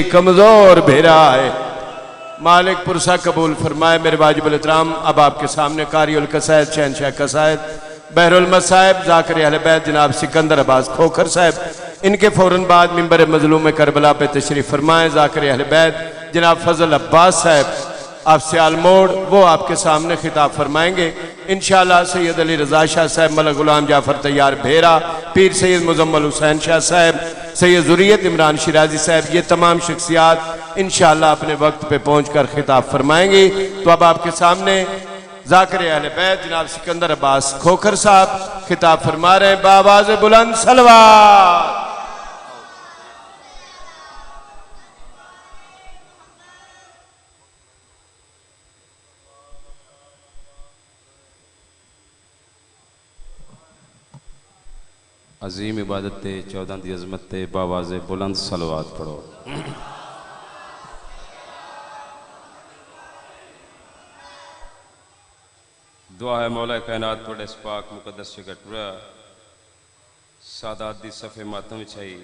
कमजोर भेरा है। मालिक पुरसा कबूल फरमाए। मेरे वाजिबुल इतराम अब आपके सामने कारियुल कसायद शहनशाह कसायद बहरुल मसायब ज़ाकिर अहले बैत जनाब सिकंदर अब्बास खोखर साहब, इनके फ़ौरन बाद मिंबर मजलूम करबला पे तशरीफ़ फरमाए ज़ाकिर अहले बैत जनाब फजल अब्बास साहब आपसे आलमोड़, वो आपके सामने खिताब फरमाएंगे इंशाअल्लाह। सैयद अली रज़ा शाह साहब, मलक गुलाम जाफ़र तैयार भेरा, पीर सैयद मुजम्मल हुसैन शाह साहब, सैयद ज़ुरियत इमरान शिराजी साहब, ये तमाम शख्सियात इंशाअल्लाह अपने वक्त पे पहुँच कर खिताब फरमाएंगी। तो अब आपके सामने ज़ाकिर अहले बैत जनाब सिकंदर अब्बास खोखर साहब खिताब फरमा रहे हैं बावाज़ बुलंद सलवात। अजीम इबादत 14 की अजमत बावाज़े बुलंद सलवात पढ़ो। दुआ है मौला कायनात थोड़े पाक मुकद्दस शिकटुरा सादात दी सफ़े मातम विछाई,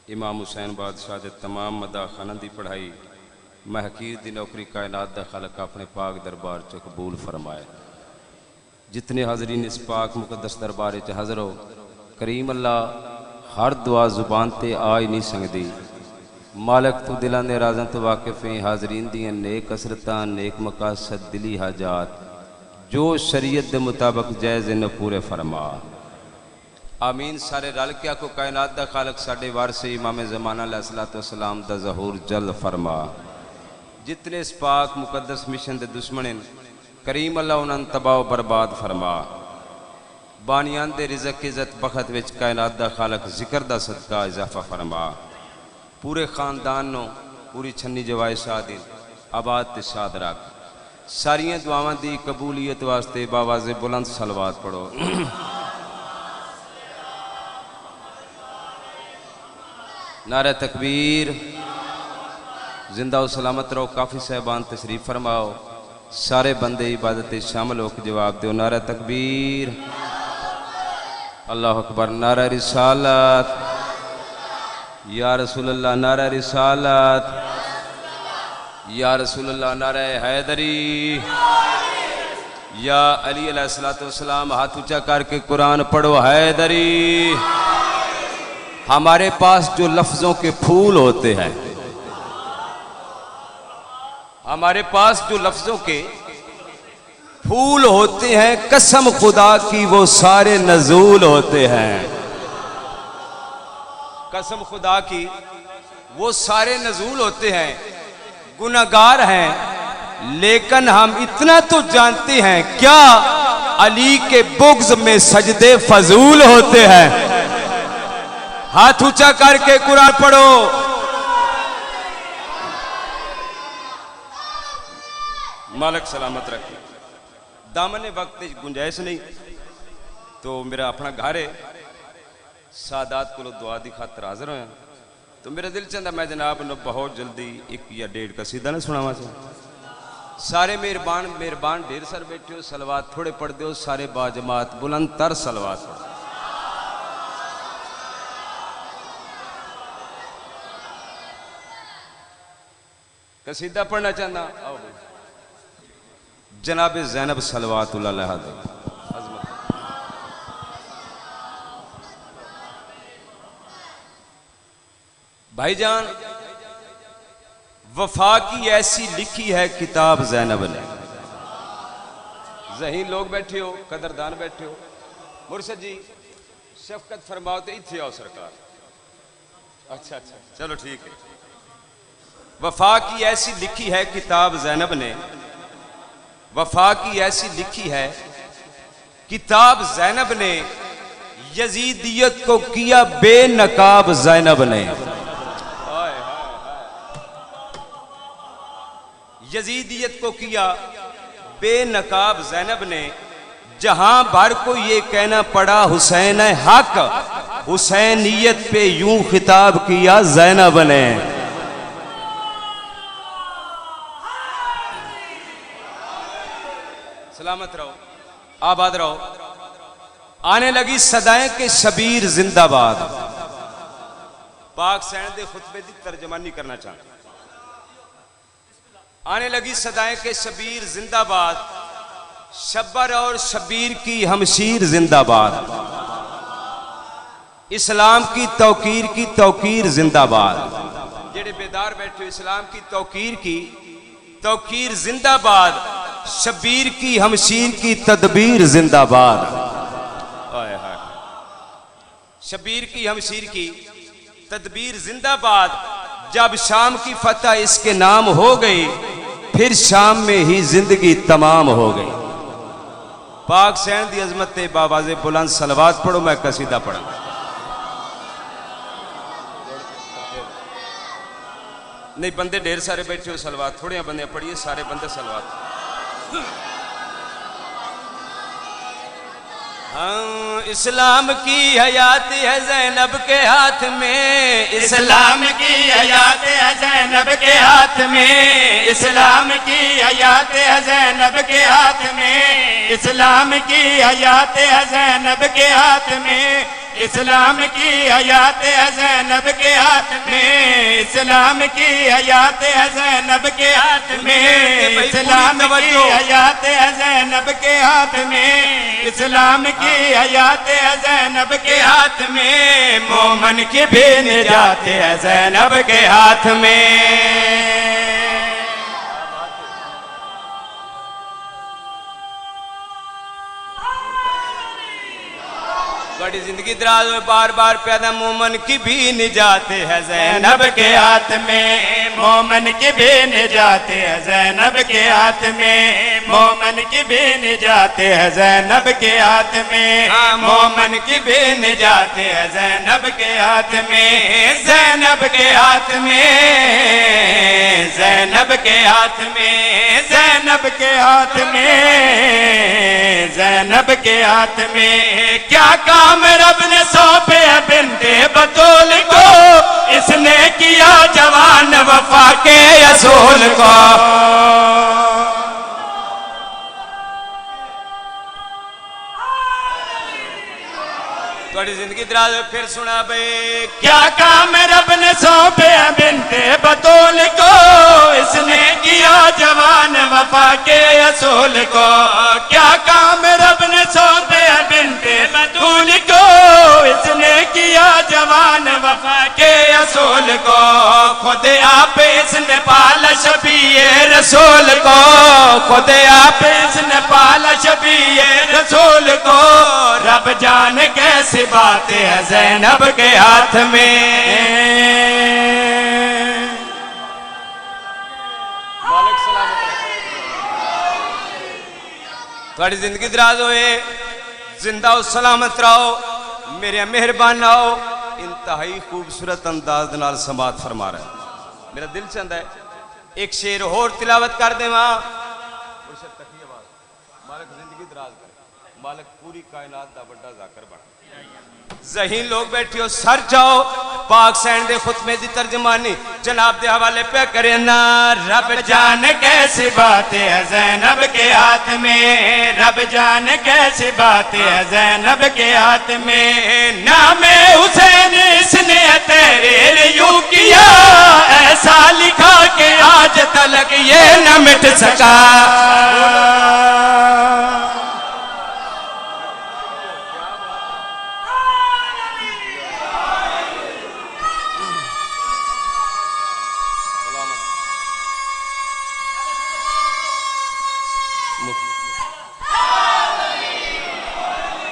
इमाम हुसैन बादशाह दे तमाम मदा खाना दी पढ़ाई, महकीर दी नौकरी कायनात दा खालक अपने पाक दरबार च कबूल फरमाए। जितने हाजरीन इस पाक मुकद्दस दरबार च हाज़र हो, करीम अल्लाह हर दुआ जुबान ते आ ही नहीं सकती। मालक तू दिलों के राज़ों तो वाकिफ़ है। हाजरीन दियां नेक असरतां, नेक मकासद, दिली हाजात जो शरीयत के मुताबिक जायज़ न पूरे फरमा। आमीन। सारे रल के आखो कायनात दा खालक साडे वारस इमाम ज़माना अलैहिस्सलातु वस्सलाम दा ज़हूर जल्द फरमा। जितने इस पाक मुकद्दस मिशन के दुश्मन हैं, करीम अल्लाह उन्होंने तबाह बर्बाद फरमा। बानियान दे रिज़क इज़्ज़त बखत विच कायनात दा खालक जिक्र दा सदका इजाफा फरमा। पूरे खानदान नो पूरी छन्नी जवाए शादी आबाद ते शाद रख। सारिया दुआवां दी कबूलियत वास्ते बावाज़े बुलंद सलवात पढ़ो। नारे तकबीर। जिंदा सलामत रहो। काफ़ी साहबान तशरीफ़ फरमाओ। सारे बंदे इबादत शामिल होकर जवाब दो। नारा तकबीर, अल्लाह अकबर, नारा रिसालत, या रसूल अल्लाह, नारा रिसालत, या रसूल अल्लाह, नारा हैदरी, या अली अलैहिस्सलातु वस्सलाम। हाथ ऊंचा करके कुरान पढ़ो। हैदरी। हमारे पास जो लफ्ज़ों के फूल होते हैं, हमारे पास जो लफ्ज़ों के फूल होते हैं, कसम खुदा की वो सारे नजूल होते हैं। कसम खुदा की वो सारे नजूल होते हैं। गुनाहगार हैं, लेकिन हम इतना तो जानते हैं, क्या अली के बुग़्ज़ में सजदे फजूल होते हैं। हाथ ऊंचा करके कुरान पढ़ो। मालिक सलामत रखे। दामन वक्त गुंजाइश नहीं तो मेरा अपना घर है, सादात को दुआ की खातर हाजिर होया। तो मेरा दिल चाहता मैं जनाब न बहुत जल्दी एक या डेढ़ कसीदा ना सुनावा चाह। सारे मेहरबान मेहरबान ढेर सर बैठे हो, सलवात थोड़े पढ़ दो। सारे बाजमात बुलंद तर सलवात पढ़ो। कसीदा पढ़ना चाहना। आओ जनाब ज़ैनब सलवातुल्लाह अलैहा दे भाईजान, वफा की ऐसी लिखी है किताब ज़ैनब ने। ज़हीन लोग बैठे हो, कदरदान बैठे हो, मुर्शद जी शफकत फरमाओ तो इत्थे आओ सरकार। अच्छा अच्छा चलो ठीक है। वफा की ऐसी लिखी है किताब ज़ैनब ने, वफा की ऐसी लिखी है किताब ज़ैनब ने, यजीदियत को किया बेनकाब ज़ैनब ने। यजीदियत को किया बेनकाब ज़ैनब ने। जहां भर को ये कहना पड़ा हुसैन है हक, हुसैनियत पे यूं खिताब किया ज़ैनब ने। सलामत रहो, आबाद रहो। आने लगी सदाएं के शबीर जिंदाबाद, पाक सैन के खुतबे की तर्जमानी करना चाहता। आने लगी सदाएं के शबीर जिंदाबाद, शब्बर और शबीर की हमशीर जिंदाबाद, इस्लाम की तौकीर जिंदाबाद। जेड़े बेदार बैठे हो, इस्लाम की तौकीर जिंदाबाद, शबीर की हमशीर की तदबीर जिंदाबाद। शबीर की हमशीर की तदबीर जिंदाबाद। जब शाम की फतह इसके नाम हो गई, फिर शाम में ही जिंदगी तमाम हो गई। पाक सैन दी अजमत ते बावाज़े बुलंद सलवात पढ़ो, मैं कसीदा पढ़ा। नहीं, बंदे ढेर सारे बैठे हो, सलवात थोड़े बंदे पढ़िए, सारे बंदे सलवात। हाँ, इस्लाम की हयात है ज़ैनब के हाथ में, इस्लाम की हयात है ज़ैनब के हाथ में, इस्लाम की हयात है ज़ैनब के हाथ में, इस्लाम की हयात है ज़ैनब के हाथ में, इस्लाम की हयात है ज़ैनब के हाथ में, इस्लाम की हयात है ज़ैनब के हाथ में, इस्लाम की हयात है ज़ैनब के हाथ में, इस्लाम की हयात है ज़ैनब के हाथ में, मोमन की भी निजात है ज़ैनब के हाथ में। बड़ी जिंदगी दराज में बार बार पैदा, मोमन की भी निजात है ज़ैनब के हाथ में, मोमन की भी निजात है ज़ैनब के हाथ में, मोमन की भी निजात है ज़ैनब के हाथ में, मोमन की भी निजात है ज़ैनब के हाथ में, ज़ैनब के हाथ में, ज़ैनब के हाथ में, ज़ैनब के हाथ में, ज़ैनब के हाथ में। क्या काम रब ने सौंपे बिन्ते बतूल को, इसने किया जवान वफा के असूल को। थोड़ी जिंदगी दराज में फिर सुना बे। क्या काम रब ने सौंपे बिन्ते बतूल को, इसने किया जवान वफा के असूल को। क्या काम रब ने सौंपे बिन्ते बतूल को, इसने किया जवान वफा के असूल को। खुद आप इसने पाला शबीए रसूल को, खुद आप इसने पाला शबीए रसूल को। रब जान कैसी बात है ज़ैनब के हाथ में। मालिक सलामत रहे, थोड़ी जिंदगी दराज होए, जिंदा हो सलामत रहो, मेरे मेहरबान आओ। इंतहाई खूबसूरत अंदाज नाल समात फरमा रहा है। मेरा दिल चाहता है एक शेर होर तिलावत कर दे। मालिक जिंदगी दराज करे, मालिक पूरी कायनात दा बड़ा जाकर बन। ज़हीन लोग बैठे हो, सर जाओ, पाक सैन दे खुतबे दी तर्जमानी जनाब दे हवाले पे करे ना। रब जान कैसी बात है ज़ैनब के हाथ में, रब जान कैसी बात है ज़ैनब के हाथ में। नामे हुसैन इसने तहरीर यूं किया, ऐसा लिखा कि आज तलक ये न मिट सका।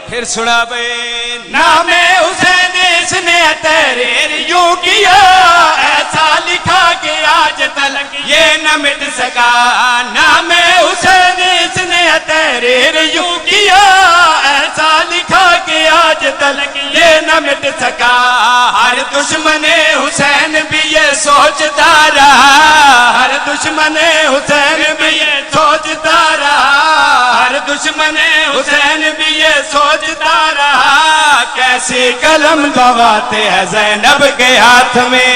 फिर सुना बे। नामे हुसैन इसने तहरीर यूं किया, ऐसा लिखा कि आज तलक ये न मिट सका। नामे हुसैन इसने तहरीर यूं किया, ऐसा लिखा कि आज तलक ये न मिट सका। हर दुश्मन हुसैन भी ये सोचता रहा, हर दुश्मन हुसैन भी ये सोचता रहा, हर दुश्मन हुसैन भी ये सोचता रहा। कैसी कलम गवाते हैं ज़ैनब के हाथ में।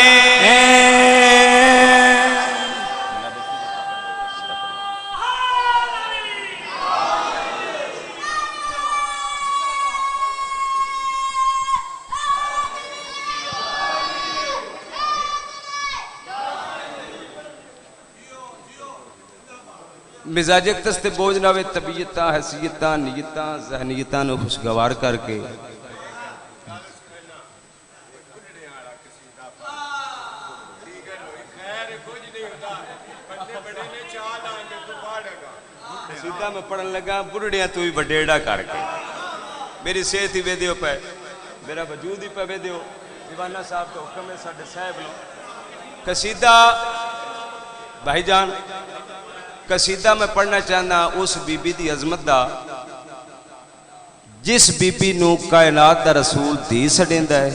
मिजाजक तस्ते बोझ ना वे तबीयत हैसियत नीयत जहनीयत खुशगवार करके सीधा मैं पढ़न लगा बुढ़िया तू भी बडेड़ा करके मेरी सेहत ही वेदियो पे मेरा वजूद ही पे वेदियो दीवाना साहब का हुक्म है साडे साहब नो कसीदा भाईजान कसीदा मैं पढ़ना चाहना उस बीबी दी अजमत दा जिस बीबी नू कायनात दा रसूल धी छडेंदा है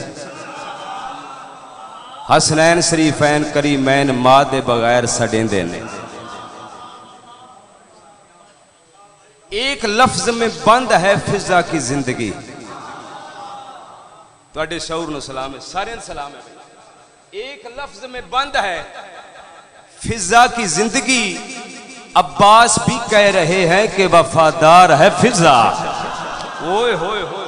हसनैन शरीफैन करीमैन मां दे बगैर छडेंदे ने एक लफ्ज में बंद है फिजा की जिंदगी तुहाडे शऊर नु सलाम है सारे सलाम है एक लफ्ज में बंद है फिजा की जिंदगी अब्बास भी कह रहे हैं कि वफादार है फिजा ओए होए होए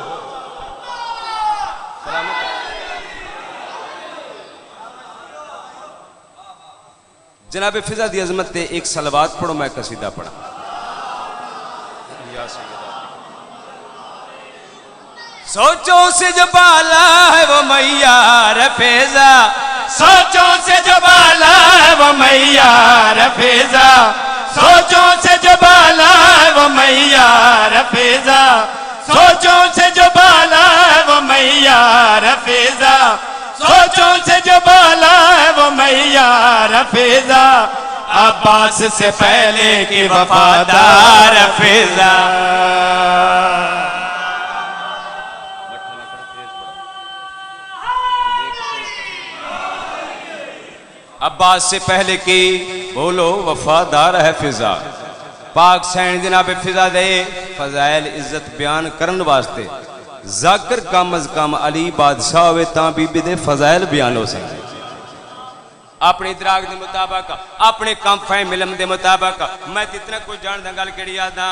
जनाब फिजा दी अजमत ते एक सलवात पढ़ो मैं कसीदा पढ़ा सोचों से जो बाला है वो मैया रफेजा सोचों से जो बाला है वो मैया रफेजा सोचों से जो बाला है वो मैया रफेजा सोचों से जो बाला है वो मैया रफेजा सोचों से जो बाला है वो मैया रफेजा अब्बास से पहले की वफादार रफेजा अब्बास से पहले की बोलो वफादार है फिजा पाक सैन जनाब फिजा दे फजाइल इज्जत बयान करने वास्ते जाकर कम अज कम अली बादशाह होवे तां बीबी दे फजाइल बयान हो सके अपने इदराक के मुताबिक अपने कम फहम इल्म के मुताबिक मैं इतना कुछ जानदा गल केड़ी यादा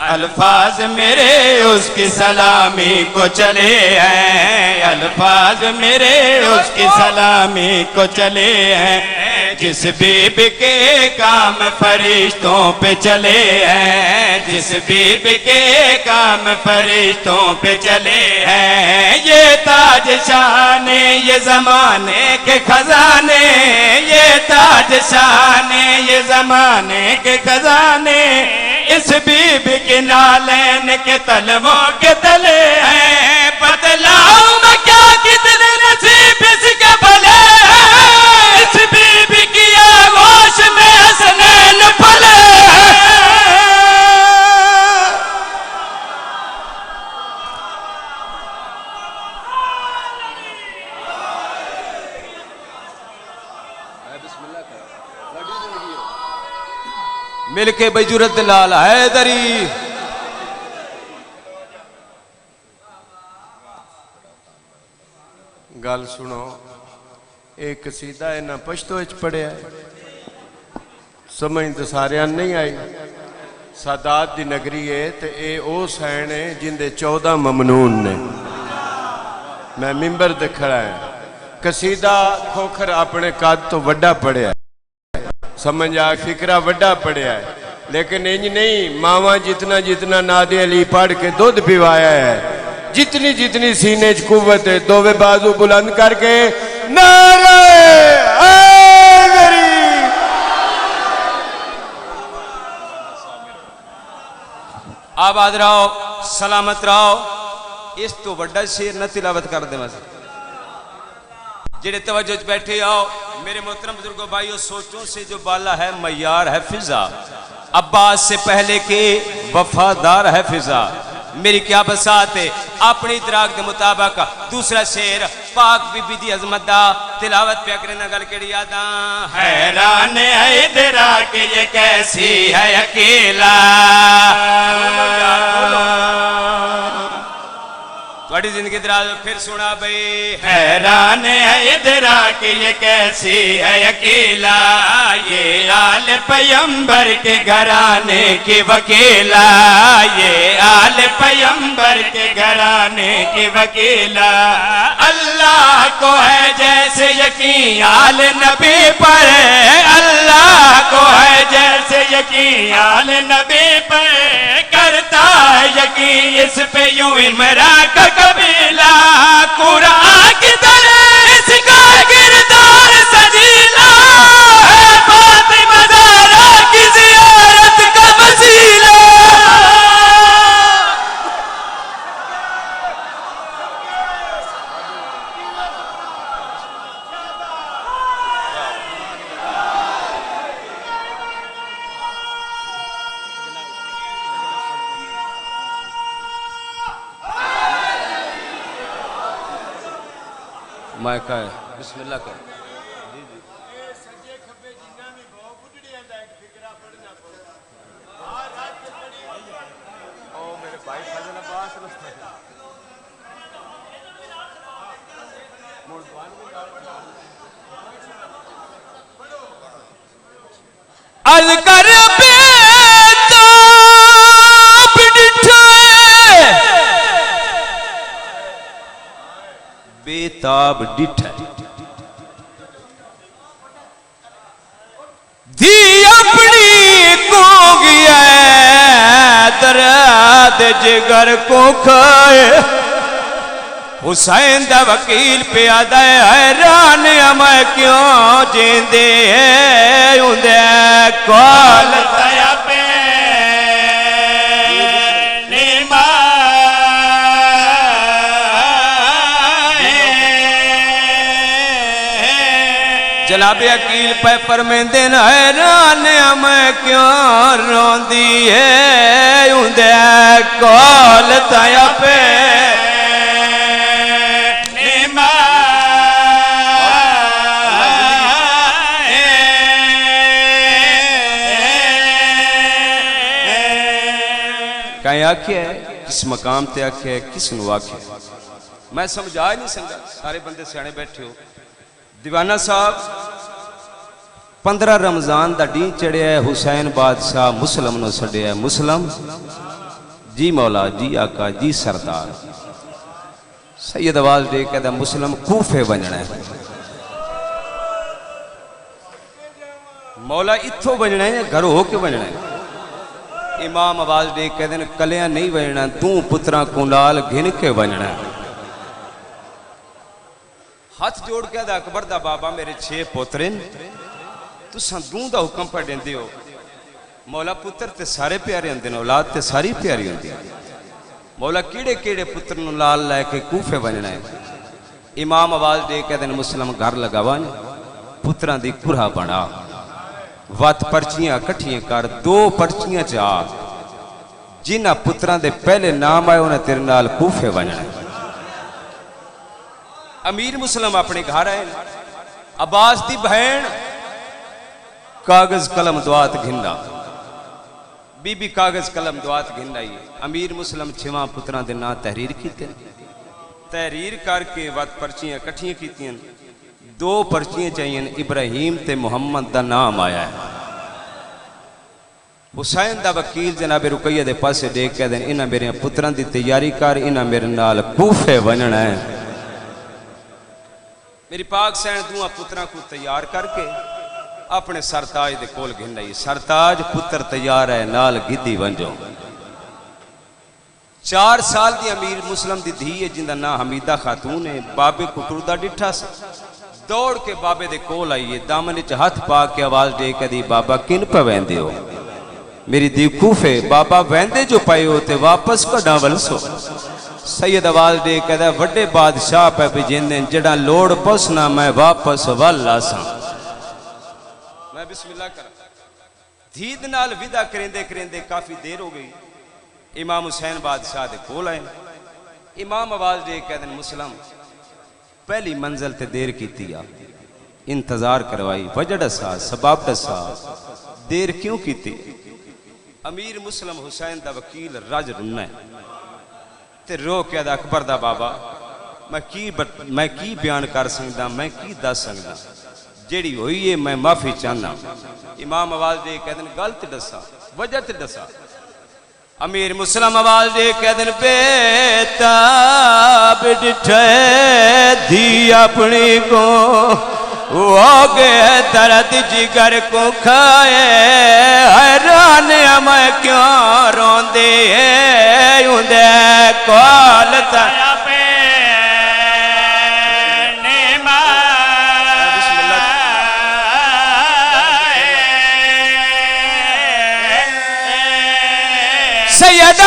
अल्फाज मेरे उसकी सलामी को चले हैं अल्फाज मेरे उसकी सलामी को चले हैं जिस बीबी के काम फरिश्तों पे चले हैं जिस बीबी के काम फरिश्तों पे चले हैं ये ताज शाने ये जमाने के खजाने ये ताज शाने ये जमाने के खजाने इस बीबी के नालैन के तलवों के तले हैं बदलाऊ में क्या कितने नसीब इसके भले इस बीबी की आगोश में हसनैन फले मिलके बजूरत लाल हैदरी गल सुनो एक कसीदा इन्ना पश्तो च पढ़िया समझ तो सारिया नहीं आई सादात दी नगरी है तो ये ओ सैन है जिंदे 14 ममनून ने मैं मिंबर ते खड़ा है कसीदा खोखर अपने कद तो वड्डा पढ़िया समझ आ फिकरा वड्डा पढ़िया है लेकिन इंज नहीं मावा जितना जितना नादे अली पढ़ के दूध पिवाया है जितनी जितनी सीने च कुव्वत है दोवे बाजू बुलंद करके नारे हैदरी आबाद रहो सलामत रहो इस तो वड्डा शेर न तिलावत कर दे मस जेड़े तवज्जो च बैठे आओ मेरे मोहतरम बुजुर्गो भाइयों सोचों से जो बाला है मयार है फिजा अब्बास से पहले के वफादार है फिजा मेरी क्या बसात है अपनी इदराक के मुताबिक दूसरा शेर पाक बीबी दी अजमत दा तिलावत पे करना गल केड़ी यादा हैरान है इदराक ये कैसी है अकेला बड़ी जिंदगी दराज फिर सुना भाई हैरान है इदराक ये कैसी है अकेला ये आल पैगंबर के घराने की वकीला ये आल पैगंबर के घराने की वकीला अल्लाह को है जैसे यकीन आल नबी पर अल्लाह को है जैसे यकीन आल नबी पे करता यकीन इस पे यूं इमरा का कबीला कुरान की तरह इसका किरदार सजीला है फातिमा ज़हरा की ज़ियारत का वसीला। मैं कह बिस्मिल्लाह कर अलकर बेताब डिठे बेताब डिठ धी अपनी को गया दर्द जिगर को खाए हुसैन दा वकील पे आदा हैरान मैं क्यों जिंदे उंदे कॉल दया पे जनाबे अकील पे परमेंदे हैरान मैं क्यों रोंदी है उंदे कॉल दया पे कहीं आख्या है किस मकाम ते आख्या है किस नु आख्या मैं समझा ही नहीं सकता। सारे बंदे सियाने बैठे हो। दीवाना साहब 15 रमजान दा डी चढ़िया है हुसैन बादशाह मुसलम नु छड़िया मुसलम जी मौला जी आका जी सरदार सैयद आवाज दे कहदा मुसलम कूफे बनना है मौला इत्थों बनना है घर हो के बनना है। इमाम आवाज दे कहते हैं कलिया नहीं बनना तू पुत्रा कुंडाल घिन के बनना। हाथ जोड़ के अकबर दा बाबा मेरे 6 पोतरे तुसा दूं दा हुक्म पर देंदे हो मौला पुत्र ते सारे प्यारे होंदे ने औलाद ते सारी प्यारी होंदी है मौला किहड़े किहड़े पुत्र नु लाल लैके कूफे बनना है। इमाम आवाज दे कहते हैं मुसलम घर लगावा पुत्रां दी कुरहा बना वत पर्चियां कट्ठियां कर 2 पर्चियां चा जिन्हां पुत्रां दे पहले नाम आए उन्हें तेरे नाल कूफे बनना। अमीर मुसलम अपने घर आए अब्बास दी बहन कागज कलम दुआत घिंदा बीबी कागज कलम दुआत घिंदाई अमीर मुसलम 6 पुत्रां दे नां तहरीर कीते तहरीर करके वत पर्चियां कट्ठियां कीतियां 2 पर्चियां चाहिए इब्राहिम ते मुहम्मद दा नाम आया है। हुसैन दा वकील जनाब रुकैया दे पासे देख के देन इन्हां मेरे पुत्रां दी तैयारी कर इन्हां मेरे नाल कूफे बनना है। मेरी पाक सैन दूआ पुत्रां को तैयार करके अपने सरताज दे कोल घिंडाई सरताज पुत्र तैयार है नाल गिद्दी वंजो 4 साल दी अमीर मुसलम दी धी है जिंदा नाम हमीदा खातून है बाबे कुटुरदा डिठा दौड़ के बाबे दे कोल आईए दामन च हाथ पा के आवाज दे के दी बाबा किन पे वेंदे हो मेरी दी कूफे बाबा वेंदे जो पाए हो ते वापस कड़ा वलसो सैयद आवाज दे कहदा वड्डे बादशाह पे भेजेंदे जड़ा लोड़ पसना मैं वापस वल आसा। मैं बिस्मिल्लाह कर धीद नाल विदा करेंदे करेंदे काफी देर हो गई। इमाम हुसैन बादशाह दे कोल आए इमाम आवाज दे कहदे मुसलम पहली मंजिल ते देर की इंतजार करवाई वजह दसा सबब दसा देर क्यों की। अमीर मुसलम हुसैन दा वकील रज रुन्ना ते रो के अकबर दा बाबा मैं की बयान कर सकदा मैं की दस सकदा जेड़ी हुई है मैं माफी चाहना। इमाम आवाज दे कहदे गलत दसा वजह ते दसा। अमीर मुसलम आवाज दे कहदे बेताब डिठे धी अपनी को हो गए दर्द जिगर को खाए हैरान मैं क्यों रोंदे उंदे कॉल ताया पे सैयद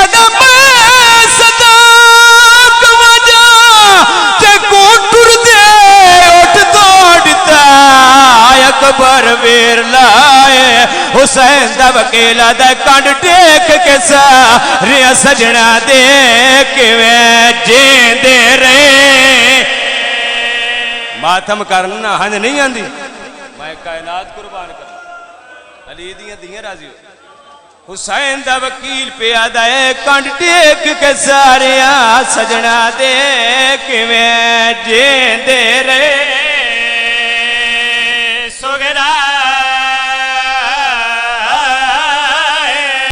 अकबर वीर लाए हुसैन दा वकीला दा कंड टेक के सारे सजना दे किवें जींदे रहे। मातम करना हंज नहीं आंदी मैं कायनात कुर्बान कर अली दियां दियां राजी हुसैन दा वकील पे आदा कंड टेक के सारे सजना दे किवें जींदे रहे।